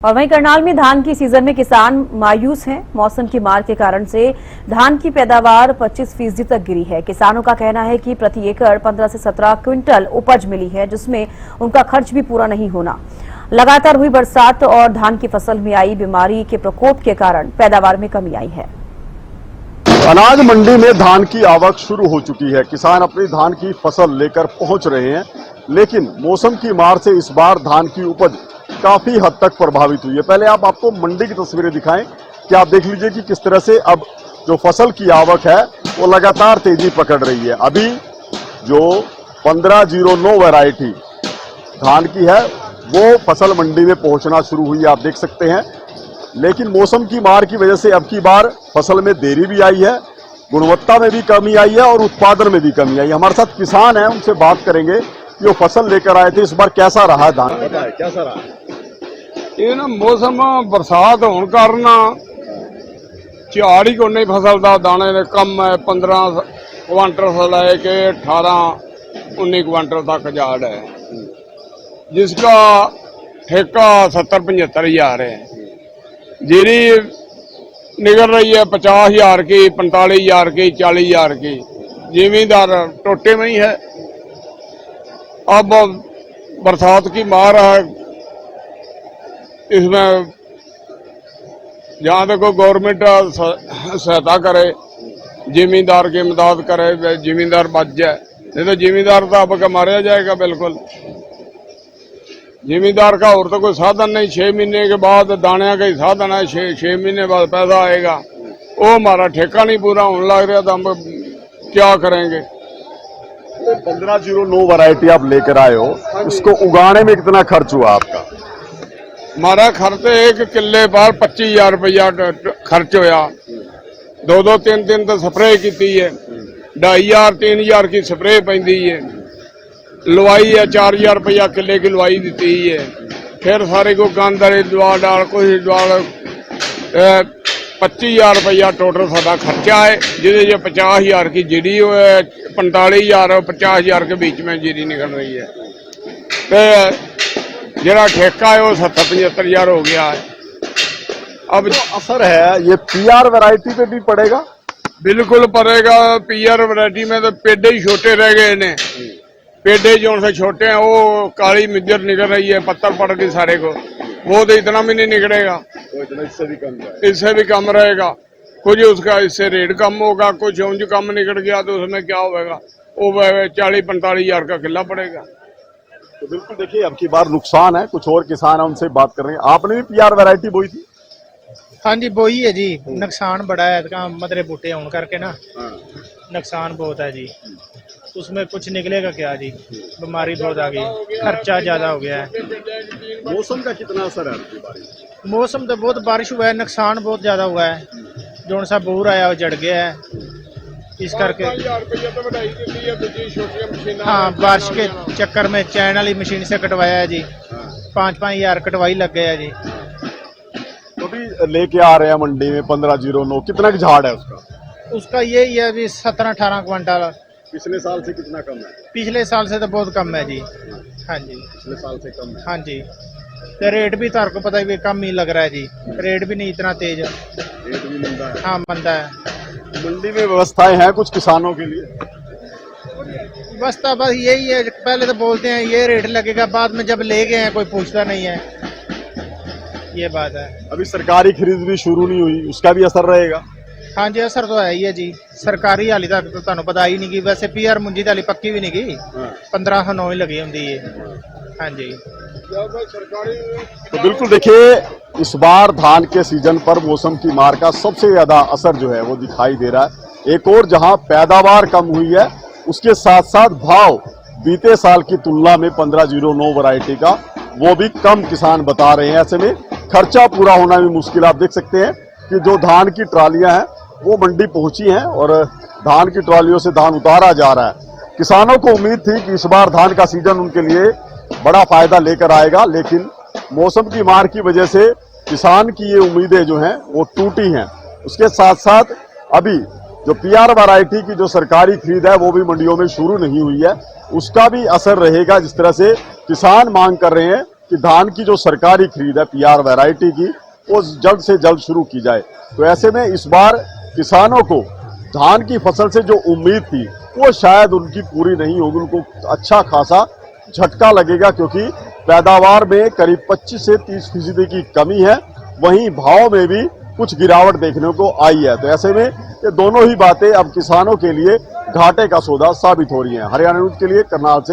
और वहीं करनाल में धान की सीजन में किसान मायूस हैं। मौसम की मार के कारण से धान की पैदावार 25% तक गिरी है। किसानों का कहना है कि प्रति एकड़ 15 से 17 क्विंटल उपज मिली है, जिसमें उनका खर्च भी पूरा नहीं होना। लगातार हुई बरसात और धान की फसल में आई बीमारी के प्रकोप के कारण पैदावार में कमी आई है। अनाज मंडी में धान की आवक शुरू हो चुकी है। किसान अपनी धान की फसल लेकर पहुंच रहे हैं, लेकिन मौसम की मार से इस बार धान की उपज काफी हद तक प्रभावित हुई है। पहले आपको मंडी की तस्वीरें दिखाएं कि आप देख लीजिए कि किस तरह से अब जो फसल की आवक है वो लगातार तेजी पकड़ रही है। अभी जो 1509 वैरायटी धान की है वो फसल मंडी में पहुंचना शुरू हुई है, आप देख सकते हैं। लेकिन मौसम की मार की वजह से अब की बार फसल में देरी भी आई है, गुणवत्ता में भी कमी आई है और उत्पादन में भी कमी आई है। हमारे साथ किसान हैं, उनसे बात करेंगे कि वो फसल लेकर आए थे, इस बार कैसा रहा धान, कैसा रहा? ये ना मौसम बरसात होने कारण झाड़ ही को नहीं फसल का दाने ने कम है। 15 क्वांटल से लेके 18-19 क्वांटल तक झाड़ है, जिसका ठेका 70-75 हजार है। जीरी निकल रही है 50 हजार की, 45 हजार की, 40 हजार की। जिमींदार टोटे में ही है। अब बरसात की मार है, इसमें जहाँ तक गवर्नमेंट सहायता करे, जिमींदार की मदद करे, जिमींदार बच जाए। नहीं तो जिमींदार तो अब का मारा जाएगा बिल्कुल। जिमींदार का और तो कोई साधन नहीं। 6 महीने के बाद दाने का ही साधन है, 6 महीने बाद पैसा आएगा। वो हमारा ठेका नहीं पूरा होने लग रहा, तो हम क्या करेंगे। 1509 वैरायटी आप लेकर आए हो, इसको उगाने में कितना खर्च हुआ आपका? हमारा खर्च एक किले पर 25 हजार रुपया खर्च होया। 2-3 तो स्प्रे की है, 2500-3 हजार की स्प्रे पैंदी है। लवाई है 4 हजार रुपया किले की लवाई दी है। फिर सारे को गांदरे दवा डाल कुछ डाल 25 हजार रुपया टोटल साडा खर्चा है, जिसे 50 हजार की जीरी 45 हजार और 50 हजार के बीच में जीरी निकल रही है। तो जरा ठेका है वो 70-75 हजार हो गया है। अब जो असर है ये पीआर वैरायटी पे भी पड़ेगा? बिल्कुल पड़ेगा। पीआर वैरायटी में तो पेड़े ही छोटे रह गए ने। पेड़े जो से छोटे हैं वो काली मिर्जर निकल रही है, पत्थर पड़ गए सारे को। वो तो इतना भी नहीं निकलेगा, तो इतना इससे भी कम रहेगा। कुछ उसका इससे रेट कम होगा, कुछ ऊंच कम निकल गया तो उसमें क्या होगा, वो 40-45 हजार का किला पड़ेगा। तो बिल्कुल देखिए अब की बार नुकसान है। कुछ और किसान है, उनसे बात कर रहे हैं। आपने भी पीआर वैरायटी बोई थी? हाँ जी बोई है जी। नुकसान बड़ा है, मदरे बूटे होने करके ना नुकसान बहुत है जी। उसमें कुछ निकलेगा क्या जी, बीमारी बहुत आ गई, खर्चा ज्यादा हो गया है। मौसम का कितना असर है? मौसम तो बहुत बारिश हुआ है, नुकसान बहुत ज्यादा हुआ है। जो सा बोर आया वो जड़ गया है, इस करके। हाँ, बारिश के चक्कर में चैन वाली मशीन से कटवाया है जी। 5-5 हजार कटवाई लग गया है जी। तो भी लेके आ रहे हैं मंडी में 1509, कितना की झाड़ है उसका? उसका यही है अभी 17-18 क्विंटल। पिछले साल से कितना कम है? पिछले साल से तो बहुत कम है जी। हाँ जी, पिछले साल से कम है। हाँ जी। तो रेट भी तो आपको पता है कम ही लग रहा है जी। रेट भी नहीं इतना तेज है, रेट भी मंदा है। हाँ मंदा है। मंडी में व्यवस्थाएं हैं कुछ किसानों के लिए? बस यही है, पहले तो बोलते हैं ये रेट लगेगा, बाद में जब ले गए हैं कोई पूछता नहीं है, ये बात है। अभी सरकारी खरीद भी शुरू नहीं हुई, उसका भी असर रहेगा? हाँ जी, असर तो है ही है जी। सरकारी हाली तक तो तुहानू पता ही नहीं की। वैसे पीआर मुंजी तो हाली पक्की भी नहीं की, 1509 ही लगी होंगी है। हाँ जी। तो बिल्कुल देखिए इस बार धान के सीजन पर मौसम की मार का सबसे ज्यादा असर जो है वो दिखाई दे रहा है। एक और जहां पैदावार कम हुई है, उसके साथ साथ भाव बीते साल की तुलना में 1509 वैरायटी का वो भी कम किसान बता रहे हैं। ऐसे में खर्चा पूरा होना भी मुश्किल। आप देख सकते हैं कि जो धान की ट्रालियां हैं वो मंडी पहुंची हैं और धान की ट्रालियों से धान उतारा जा रहा है। किसानों को उम्मीद थी कि इस बार धान का सीजन उनके लिए बड़ा फायदा लेकर आएगा, लेकिन मौसम की मार की वजह से किसान की ये उम्मीदें जो हैं वो टूटी हैं। उसके साथ साथ अभी जो पीआर वैरायटी की जो सरकारी खरीद है वो भी मंडियों में शुरू नहीं हुई है, उसका भी असर रहेगा। जिस तरह से किसान मांग कर रहे हैं कि धान की जो सरकारी खरीद है PR वैरायटी की वो जल्द से जल्द शुरू की जाए। तो ऐसे में इस बार किसानों को धान की फसल से जो उम्मीद थी वो शायद उनकी पूरी नहीं होगी, उनको अच्छा खासा झटका लगेगा, क्योंकि पैदावार में करीब 25 से 30% की कमी है, वहीं भाव में भी कुछ गिरावट देखने को आई है। तो ऐसे में ये दोनों ही बातें अब किसानों के लिए घाटे का सौदा साबित हो रही हैं। हरियाणा न्यूज के लिए करनाल से